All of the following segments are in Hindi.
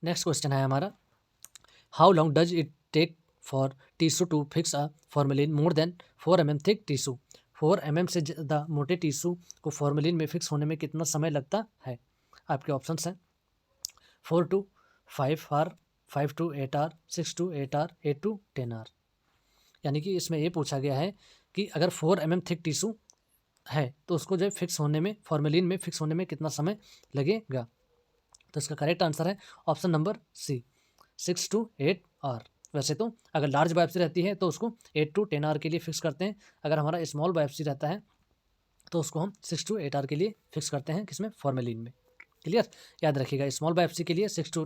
नेक्स्ट क्वेश्चन है हमारा, how long does it take for tissue to fix a formalin more than 4 mm thick tissue. 4 mm से ज़्यादा मोटे टिश्यू को फॉर्मेलिन में फिक्स होने में कितना समय लगता है? आपके ऑप्शंस हैं 4 to 5 hour, 5 to 8 hour, 6 to 8 hour, 8 to 10 hour. यानी कि इसमें ये पूछा गया है कि अगर 4 mm थिक टिश्यू है तो उसको जो है फिक्स होने में, फॉर्मेलिन में फिक्स होने में कितना समय लगेगा। तो इसका करेक्ट आंसर है option number C, 6 to 8 hour. वैसे तो अगर लार्ज बायोप्सी रहती है तो उसको 8 to 10 आवर के लिए फिक्स करते हैं, अगर हमारा स्मॉल बायोप्सी रहता है तो उसको हम 6 to 8 आवर के लिए फिक्स करते हैं, किसमें, फॉर्मेलिन में। क्लियर, याद रखिएगा स्मॉल बायोप्सी के लिए 6 to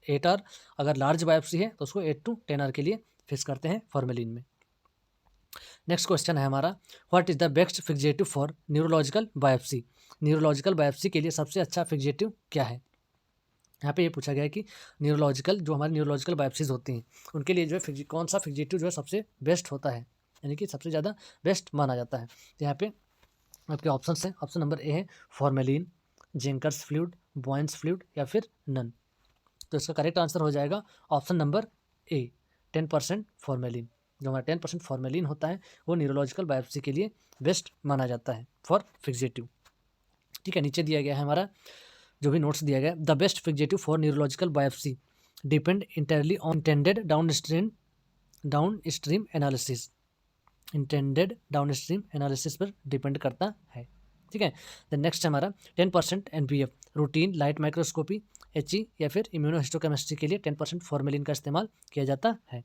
8 आवर, अगर लार्ज बायोप्सी है तो उसको 8 to 10 आवर के लिए फिक्स करते हैं फॉर्मेलिन में। नेक्स्ट क्वेश्चन है हमारा, what is the best fixative for neurological biopsy. Neurological biopsy के लिए सबसे अच्छा फिक्सेटिव क्या है। यहाँ पे ये पूछा गया है कि न्यूरोलॉजिकल, जो हमारी न्यूरोलॉजिकल बायोप्सीज होती हैं उनके लिए जो है कौन सा फिक्सेटिव जो है सबसे बेस्ट होता है, यानी कि सबसे ज़्यादा बेस्ट माना जाता है। तो यहाँ पे आपके ऑप्शंस हैं, ऑप्शन नंबर ए है फॉर्मेलिन, जेंकर्स फ्लूइड, बॉयंस फ्लूइड या फिर नन। तो इसका करेक्ट आंसर हो जाएगा ऑप्शन नंबर ए, 10% फॉर्मेलिन। जो हमारा 10% फॉर्मेलिन होता है वो न्यूरोलॉजिकल बायोप्सी के लिए बेस्ट माना जाता है फॉर फिक्सेटिव। ठीक है, नीचे दिया गया है हमारा जो भी नोट्स दिया गया, the best fixative for neurological biopsy depend इंटरली on intended down stream analysis. Intended down stream analysis पर डिपेंड करता है। ठीक है, द नेक्स्ट है हमारा 10% NBF routine light microscopy, HE या फिर इम्यूनोहिस्टोकेमिस्ट्री के लिए 10% फॉर्मेलिन का इस्तेमाल किया जाता है।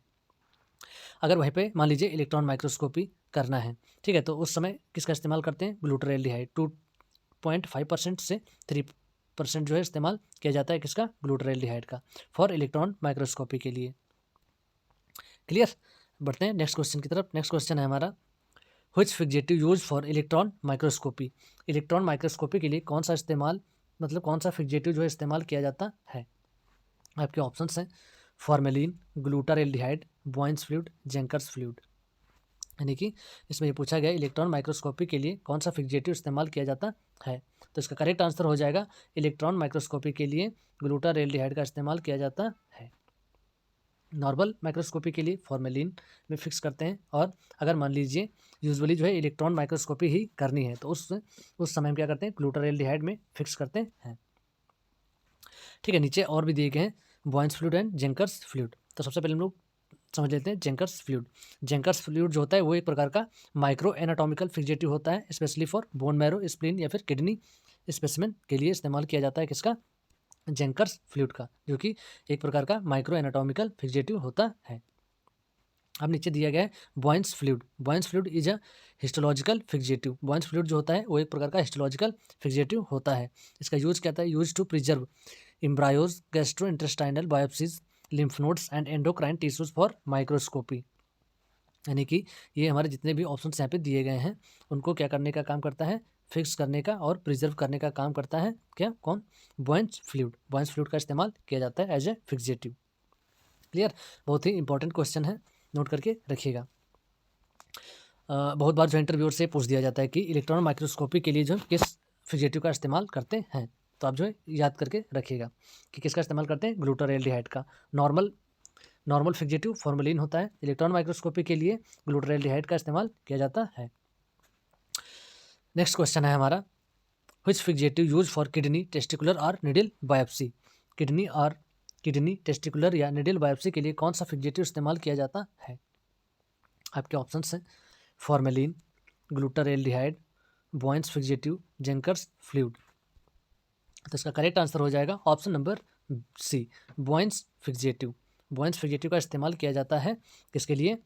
अगर वहीं पे मान लीजिए इलेक्ट्रॉन माइक्रोस्कोपी करना है, ठीक है, तो उस समय किसका इस्तेमाल करते हैं, ग्लूटारेल्डिहाइड। 2.5% से 3% जो है इस्तेमाल किया जाता है किसका, ग्लूटारेल्डिहाइड का, फॉर इलेक्ट्रॉन माइक्रोस्कोपी के लिए। क्लियर, बढ़ते हैं नेक्स्ट क्वेश्चन की तरफ। नेक्स्ट क्वेश्चन है हमारा, which fixative use for electron microscopy. Electron microscopy के लिए कौन सा इस्तेमाल, मतलब कौन सा फिक्सेटिव जो है इस्तेमाल किया जाता है। आपके ऑप्शंस हैं formalin, glutaraldehyde, बॉयंस fluid, Zenker's fluid. यानी कि इसमें ये पूछा गया इलेक्ट्रॉन माइक्रोस्कोपी के लिए कौन सा फिक्सेटिव इस्तेमाल किया जाता है। तो इसका करेक्ट आंसर हो जाएगा इलेक्ट्रॉन माइक्रोस्कोपी के लिए ग्लूटारेल्डिहाइड का इस्तेमाल किया जाता है। नॉर्मल माइक्रोस्कोपी के लिए फॉर्मेलिन में फिक्स करते हैं, और अगर मान लीजिए यूजुअली जो है इलेक्ट्रॉन माइक्रोस्कोपी ही करनी है तो उस समय हम क्या करते हैं, ग्लूटारेल्डिहाइड में फिक्स करते हैं। ठीक है, नीचे और भी दिए गए हैं बॉयंस फ्लूइड एंड जेंकर्स फ्लूइड। तो सबसे पहले हम लोग समझ लेते हैं जेंकर्स फ्लूइड। जेंकर्स फ्लूइड जो होता है वो एक प्रकार का माइक्रो एनाटॉमिकल फिक्सेटिव होता है, specially for bone marrow, spleen या फिर किडनी स्पेसिमेन के लिए इस्तेमाल किया जाता है किसका, जेंकर्स फ्लूइड का, जो कि एक प्रकार का माइक्रो एनाटॉमिकल फिक्सेटिव होता है। अब नीचे दिया गया है Bouin's fluid. Bouin's fluid is a histological fixative. Bouin's fluid जो होता है वो एक प्रकार का हिस्टोलॉजिकल फिक्सेटिव होता है। इसका यूज क्या था, use to preserve embryos, gastrointestinal biopsies, lymph nodes and endocrine tissues for microscopy. यानी कि ये हमारे जितने भी ऑप्शंस यहाँ पे दिए गए हैं उनको क्या करने का काम करता है, फिक्स करने का और प्रिजर्व करने का काम करता है क्या, कौन, बॉयंस फ्लूइड। बॉयंस फ्लूइड का इस्तेमाल किया जाता है एज ए फिक्सेटिव। क्लियर, बहुत ही इंपॉर्टेंट क्वेश्चन है, नोट करके रखिएगा। बहुत बार जो इंटरव्यूअर से पूछ दिया जाता है कि इलेक्ट्रॉन माइक्रोस्कोपी के लिए जो किस फिक्सेटिव का इस्तेमाल करते हैं, तो आप जो है याद करके रखिएगा कि किसका इस्तेमाल करते हैं, ग्लूटारेल्डिहाइड का। नॉर्मल फिक्सेटिव फॉर्मेलिन होता है, इलेक्ट्रॉन माइक्रोस्कोपी के लिए ग्लूटारेल्डिहाइड का इस्तेमाल किया जाता है। नेक्स्ट क्वेश्चन है हमारा, which fixative use for kidney, testicular और निडल बायोप्सी। किडनी, टेस्टिकुलर या निडल बायोप्सी के लिए कौन सा फिक्सेटिव इस्तेमाल किया जाता है। आपके ऑप्शंस हैं formalin, glutaraldehyde, Bouin's fixative, Zenker's fluid. तो इसका करेक्ट आंसर हो जाएगा option number C, Bouin's fixative. Bouin's fixative का इस्तेमाल किया जाता है किसके लिए,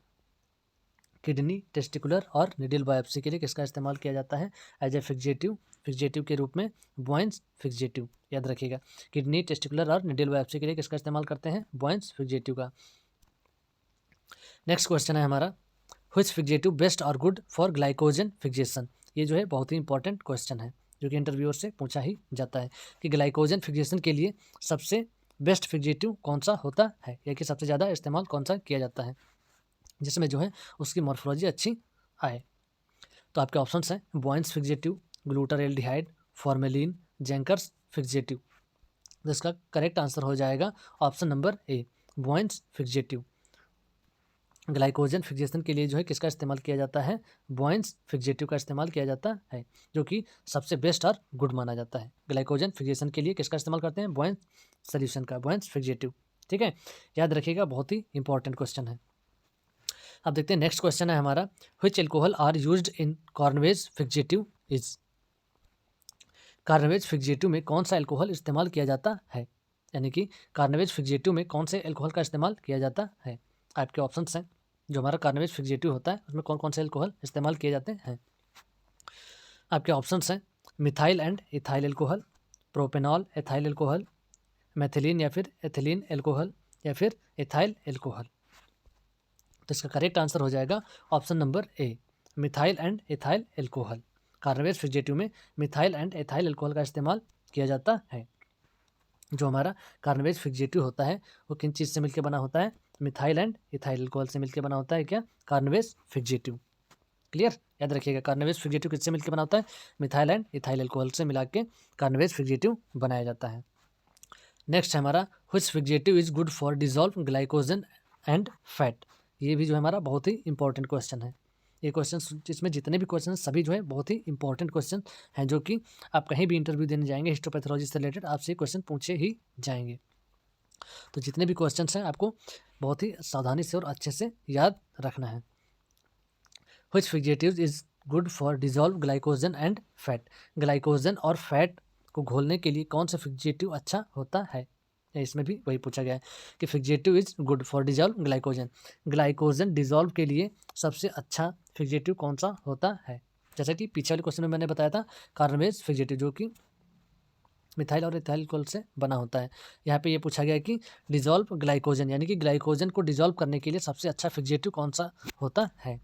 किडनी, टेस्टिकुलर और निडल बायोप्सी के लिए किसका इस्तेमाल किया जाता है, एज ए फिक्सेटिव के रूप में बॉयंस फिक्सेटिव। याद रखिएगा किडनी, टेस्टिकुलर और निडल बायोप्सी के लिए किसका इस्तेमाल करते हैं, बॉयंस फिक्सेटिव का। नेक्स्ट क्वेश्चन है हमारा, व्हिच फिक्सेटिव बेस्ट और गुड फॉर ग्लाइकोजन फिक्सेशन। ये जो है बहुत ही इंपॉर्टेंट क्वेश्चन है जो कि इंटरव्यूअर से पूछा ही जाता है कि ग्लाइकोजन फिक्सेशन के लिए सबसे बेस्ट फिक्सेटिव कौन सा होता है, या कि सबसे ज़्यादा इस्तेमाल कौन सा किया जाता है जिसमें जो है उसकी मॉर्फोलॉजी अच्छी आए। तो आपके ऑप्शंस हैं Bouin's fixative, glutaraldehyde, formalin, Zenker's fixative. तो इसका करेक्ट आंसर हो जाएगा option number A, Bouin's fixative. Glycogen fixation के लिए जो है किसका इस्तेमाल किया जाता है, बोएंस फिक्सेटिव का इस्तेमाल किया जाता है, जो कि सबसे बेस्ट और गुड माना जाता है। ग्लाइकोजन फिक्सेशन के लिए किसका इस्तेमाल करते हैं, बोएंस सोल्यूशन का, बोएंस फिक्सेटिव। ठीक है, याद रखिएगा, बहुत ही इंपॉर्टेंट क्वेश्चन है। अब देखते हैं नेक्स्ट क्वेश्चन है हमारा, which alcohol are used in Carnoy's fixative is. Carnoy's fixative में कौन सा एल्कोहल इस्तेमाल किया जाता है, यानी कि कार्नवेज फिक्सेटिव में कौन से एल्कोहल का इस्तेमाल किया जाता है। आपके ऑप्शंस हैं, जो हमारा कार्नवेज फिक्सेटिव होता है उसमें कौन कौन से एल्कोहल इस्तेमाल किए जाते हैं। आपके ऑप्शंस हैं, methyl and ethyl alcohol, propanol ethyl alcohol, methylene या फिर एथिलीन एल्कोहल, या फिर एथाइल एल्कोहल। तो इसका करेक्ट आंसर हो जाएगा option number A, methyl and ethyl alcohol. Carnoy's fixative में मिथाइल एंड एथाइल एल्कोहल का इस्तेमाल किया जाता है। जो हमारा कार्नवेज फिक्सेटिव होता है वो किन चीज़ से मिलकर बना होता है, मिथाइल एंड इथाइल एल्कोहल से मिलकर बना होता है क्या, कार्नवेज फिक्सेटिव। क्लियर, याद रखिएगा, कार्नवेज फिक्सेटिव किससे मिलकर बना होता है, मिथाइल एंड इथाइल एल्कोहल से मिला के कार्नवेज फिक्सेटिव बनाया जाता है। नेक्स्ट है हमारा, which fixative is good for dissolve glycogen and fat. ये भी जो है हमारा बहुत ही इंपॉर्टेंट क्वेश्चन है। ये क्वेश्चन, इसमें जितने भी क्वेश्चन सभी जो है बहुत ही इंपॉर्टेंट क्वेश्चन हैं, जो कि आप कहीं भी इंटरव्यू देने जाएंगे हिस्टोपैथोलॉजी से रिलेटेड आपसे क्वेश्चन पूछे ही जाएंगे। तो जितने भी क्वेश्चन हैं आपको बहुत ही सावधानी से और अच्छे से याद रखना है। Which fixative is good for dissolve glycogen and fat. Glycogen और फैट को घोलने के लिए कौन सा फिक्सेटिव अच्छा होता है, इसमें भी वही पूछा गया है कि fixative is good for dissolve glycogen. Glycogen dissolve के लिए सबसे अच्छा फिक्सेटिव कौन सा होता है। जैसा कि पीछे वाले क्वेश्चन में मैंने बताया था, कार्नवेज फिक्सेटिव जो कि मिथाइल और इथाइल एल्कोहल से बना होता है। यहाँ पे ये पूछा गया है कि डिजॉल्व ग्लाइकोजन, यानी कि ग्लाइकोजन को डिजॉल्व करने के लिए सबसे अच्छा फिक्सेटिव कौन सा होता है,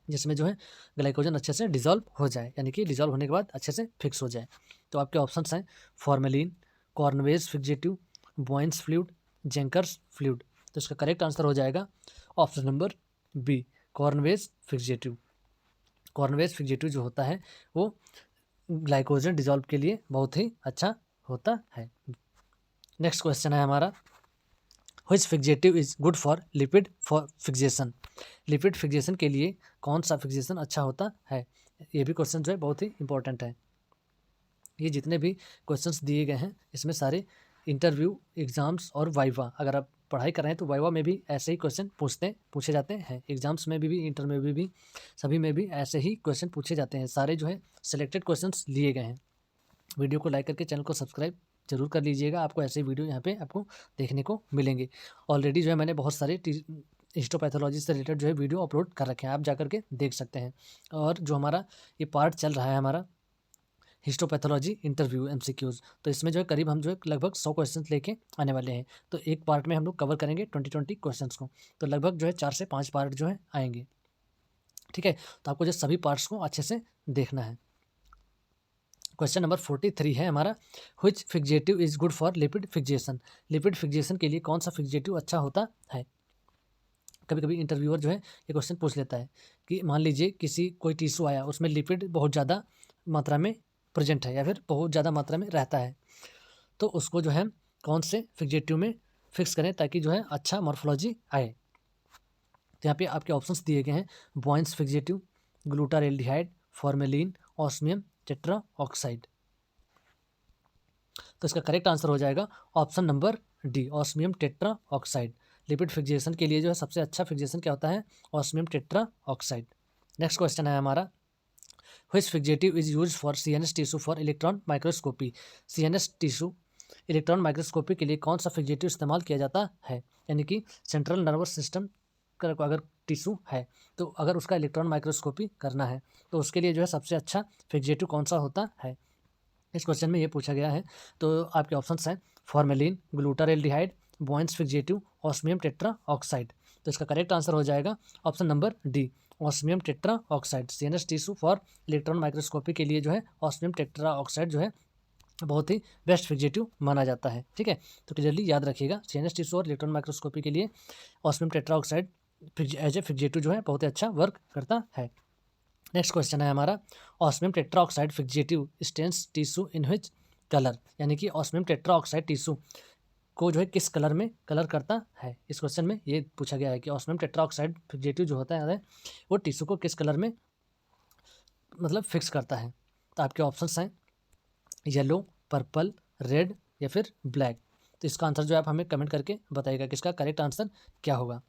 जिसमें जो है ग्लाइकोजन अच्छे से डिजॉल्व हो जाए, यानी कि डिजॉल्व होने के बाद अच्छे से फिक्स हो जाए। तो आपके ऑप्शंस हैं, formalin, Carnoy's fixative, Bouin's fluid, Zenker's fluid. तो इसका करेक्ट आंसर हो जाएगा option number B, Carnoy's fixative. Carnoy's fixative जो होता है वो ग्लाइकोजन डिजॉल्व के लिए बहुत ही अच्छा होता है। नेक्स्ट क्वेश्चन है हमारा, which fixative is good for lipid for fixation. Lipid fixation के लिए कौन सा फिक्सेशन अच्छा होता है। ये भी क्वेश्चन जो है बहुत ही इंपॉर्टेंट है। ये जितने भी क्वेश्चंस दिए गए हैं इसमें सारे इंटरव्यू, एग्जाम्स और वाइवा, अगर आप पढ़ाई कर रहे हैं तो वाइवा में भी ऐसे ही क्वेश्चन पूछे जाते हैं। एग्जाम्स में भी इंटर में भी सभी में भी ऐसे ही क्वेश्चन पूछे जाते हैं। सारे जो है सिलेक्टेड क्वेश्चंस लिए गए हैं। वीडियो को लाइक करके चैनल को सब्सक्राइब जरूर कर लीजिएगा, आपको ऐसे वीडियो यहाँ पे आपको देखने को मिलेंगे। ऑलरेडी जो है मैंने बहुत सारे हिस्टोपैथोलॉजी से रिलेटेड जो है वीडियो अपलोड कर रखे हैं, आप जा करके देख सकते हैं। और जो हमारा ये पार्ट चल रहा है हमारा हिस्टोपैथोलॉजी इंटरव्यू MCQs, तो इसमें जो है करीब हम जो है लगभग 100 क्वेश्चन लेके आने वाले हैं। तो एक पार्ट में हम लोग कवर करेंगे 20 क्वेश्चंस को, तो लगभग जो है 4 से 5 पार्ट जो है आएंगे। ठीक है, तो आपको जो सभी पार्ट्स को अच्छे से देखना है। क्वेश्चन नंबर 43 है हमारा, which fixative is good for lipid fixation. Lipid fixation के लिए कौन सा फिक्सेटिव अच्छा होता है। कभी कभी इंटरव्यूअर जो है ये क्वेश्चन पूछ लेता है कि मान लीजिए किसी कोई टिश्यू आया, उसमें लिपिड बहुत ज़्यादा मात्रा में प्रेजेंट है या फिर बहुत ज़्यादा मात्रा में रहता है, तो उसको जो है कौन से फिक्सेटिव में फिक्स करें ताकि जो है अच्छा मॉर्फोलॉजी आए। तो यहाँ पे आपके ऑप्शंस दिए गए हैं, Bouin's fixative, glutaraldehyde, formalin, osmium tetra oxide. तो इसका करेक्ट आंसर हो जाएगा option number D, osmium tetra oxide. Lipid fixation के लिए जो है सबसे अच्छा फिक्सेशन क्या होता है, osmium tetra oxide. Next question है हमारा, which fixative is use for CNS tissue for electron microscopy. CNS tissue electron microscopy के लिए कौन सा फिक्सेटिव इस्तेमाल किया जाता है, यानी कि सेंट्रल नर्वस सिस्टम का अगर टिश्यू है तो अगर उसका इलेक्ट्रॉन माइक्रोस्कोपी करना है तो उसके लिए जो है सबसे अच्छा फिक्सेटिव कौन सा होता है। इस क्वेश्चन में ये पूछा गया है। तो आपके ऑप्शंस हैं, formalin, glutaraldehyde, Bouin's fixative, osmium tetra oxide. तो इसका करेक्ट आंसर हो जाएगा option number D, osmium tetra oxide. CNS tissue for electron microscopy के लिए जो है ऑस्मियम टेट्रा ऑक्साइड जो है बहुत ही बेस्ट फिक्सेटिव माना जाता है। ठीक है, तो क्लियरली याद रखिएगा, CNS टिश्यू और इलेक्ट्रॉन माइक्रोस्कोपी के लिए osmium tetra oxide as a fixative जो है बहुत ही अच्छा वर्क करता है। नेक्स्ट क्वेश्चन है हमारा, osmium tetra oxide fixative stains tissue in which colour, यानी कि ऑस्मियम टेट्राऑक्साइड टिश्यू को जो है किस कलर में कलर करता है। इस क्वेश्चन में ये पूछा गया है कि ऑस्मियम टेट्राऑक्साइड फिक्सेटिव जो होता है वो टिश्यू को किस कलर में मतलब फिक्स करता है। तो आपके ऑप्शंस हैं येलो, पर्पल, रेड या फिर ब्लैक। तो इसका आंसर जो है आप हमें कमेंट करके बताइएगा कि इसका करेक्ट आंसर क्या होगा।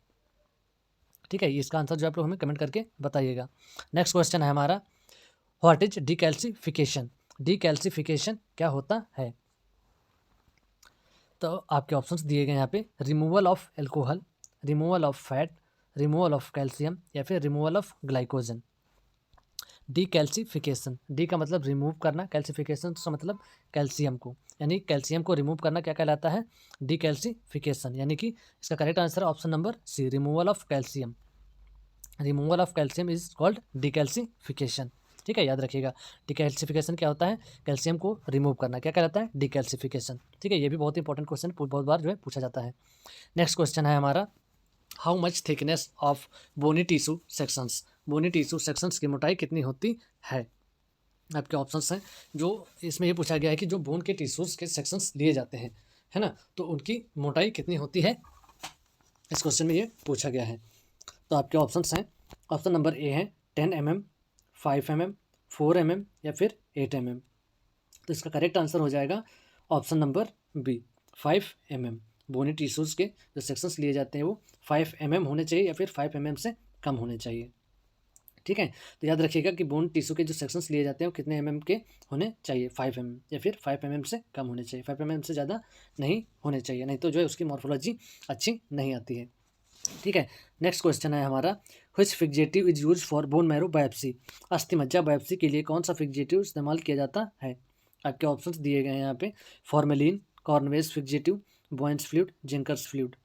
ठीक है, इसका आंसर जो आप लोग हमें कमेंट करके बताइएगा। नेक्स्ट क्वेश्चन है हमारा, व्हाट इज डीकैल्सिफिकेशन। डीकैल्सिफिकेशन क्या होता है। तो आपके ऑप्शंस दिए गए यहाँ पे, removal of alcohol, removal of fat, removal of calcium या फिर removal of glycogen. Decalcification, D का मतलब रिमूव करना, कैल्सिफिकेशन का मतलब कैल्शियम को, यानी कैल्शियम को रिमूव करना क्या कहलाता है, डीकैल्सिफिकेशन। यानी कि इसका करेक्ट आंसर है option number C, removal of calcium. Removal of calcium is called decalcification. ठीक है, याद रखिएगा डीकैल्सिफिकेशन क्या होता है, कैल्शियम को रिमूव करना क्या कहलाता है, डीकैल्सिफिकेशन। ठीक है, ये भी बहुत इंपॉर्टेंट क्वेश्चन बहुत बार जो है पूछा जाता है। नेक्स्ट क्वेश्चन है हमारा, how much thickness of bony tissue sections. Bony tissue sections की मोटाई कितनी होती है। आपके ऑप्शंस हैं, जो इसमें ये पूछा गया है कि जो बोन के टिश्यूज के सेक्शंस लिए जाते हैं, है ना, तो उनकी मोटाई कितनी होती है, इस क्वेश्चन में ये पूछा गया है। तो आपके ऑप्शंस हैं, ऑप्शन नंबर ए है 10 mm, 5 mm, 4 mm या फिर 8 mm। तो इसका करेक्ट आंसर हो जाएगा ऑप्शन नंबर बी, 5 mm। बोनी टिश्यूज़ के जो सेक्शंस लिए जाते हैं वो 5 mm होने चाहिए या फिर 5 mm से कम होने चाहिए। ठीक है, तो याद रखिएगा कि बोन टिश्यू के जो सेक्शंस लिए जाते हैं वो कितने mm के होने चाहिए, 5 mm या फिर 5 mm से कम होने चाहिए, 5 mm से ज़्यादा नहीं होने चाहिए, नहीं तो जो है उसकी मॉर्फोलॉजी अच्छी नहीं आती है। ठीक है, नेक्स्ट क्वेश्चन है हमारा, which fixative is use for bone marrow biopsy. अस्थि मज्जा बायोप्सी के लिए कौन सा फिक्सेटिव इस्तेमाल किया जाता है। आपके ऑप्शंस दिए गए हैं यहाँ पे, formalin, Carnoy's fixative, Bouin's fluid, Zenker's fluid.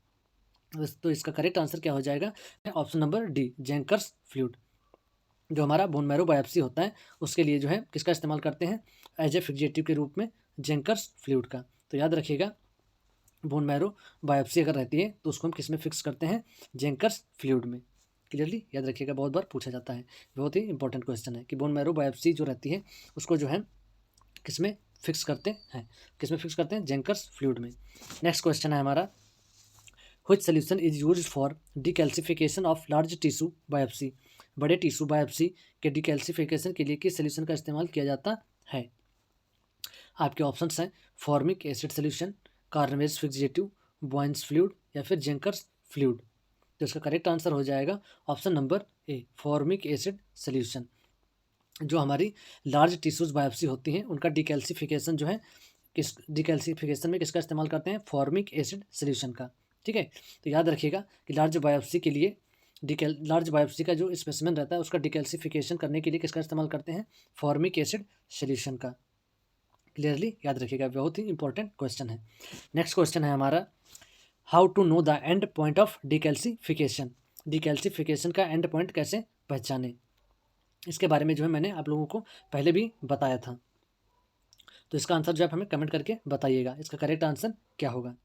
तो इसका करेक्ट आंसर क्या हो जाएगा, option number D, Zenker's fluid. जो हमारा बोन मैरो बायोप्सी होता है उसके लिए जो है किसका इस्तेमाल करते हैं, एज ए फिक्सेटिव के रूप में जेंकर्स फ्लूइड का। तो याद रखिएगा बोन मैरो बायोप्सी अगर रहती है तो उसको हम किस में फिक्स करते हैं, जेंकर्स फ्लूइड में। क्लियरली याद रखिएगा, बहुत बार पूछा जाता है, बहुत ही इंपॉर्टेंट क्वेश्चन है कि बोन मैरो बायोप्सी जो रहती है उसको जो है किस में फिक्स करते हैं, किस में फिक्स करते हैं, जेंकर्स फ्लूइड में। नेक्स्ट क्वेश्चन है हमारा, which solution is use for decalcification of large tissue biopsy. बड़े टिश्यू बायोप्सी के डीकैल्सिफिकेशन के लिए किस सोल्यूशन का इस्तेमाल किया जाता है। आपके ऑप्शंस हैं, formic acid solution, Carnoy's fixative, Bouin's fluid या फिर जेंकर्स फ्लूइड। तो इसका करेक्ट आंसर हो जाएगा ऑप्शन नंबर ए, फॉर्मिक एसिड सोल्यूशन। जो हमारी लार्ज टिश्यूज बायोप्सी होती हैं उनका डीकैल्सिफिकेशन जो है किस डीकैल्सिफिकेशन में किसका इस्तेमाल करते हैं, फॉर्मिक एसिड सोल्यूशन का। ठीक है, तो याद रखिएगा कि लार्ज बायोप्सी के लिए लार्ज बायोप्सी का जो स्पेसिमेन रहता है उसका डीकैल्सिफिकेशन करने के लिए किसका इस्तेमाल करते हैं, फॉर्मिक एसिड सोल्यूशन का। क्लियरली याद रखिएगा, बहुत ही इंपॉर्टेंट क्वेश्चन है। नेक्स्ट क्वेश्चन है हमारा, how to know the end point of decalcification. Decalcification का एंड पॉइंट कैसे पहचाने, इसके बारे में जो है मैंने आप लोगों को पहले भी बताया था। तो इसका आंसर जो आप हमें कमेंट करके बताइएगा, इसका करेक्ट आंसर क्या होगा।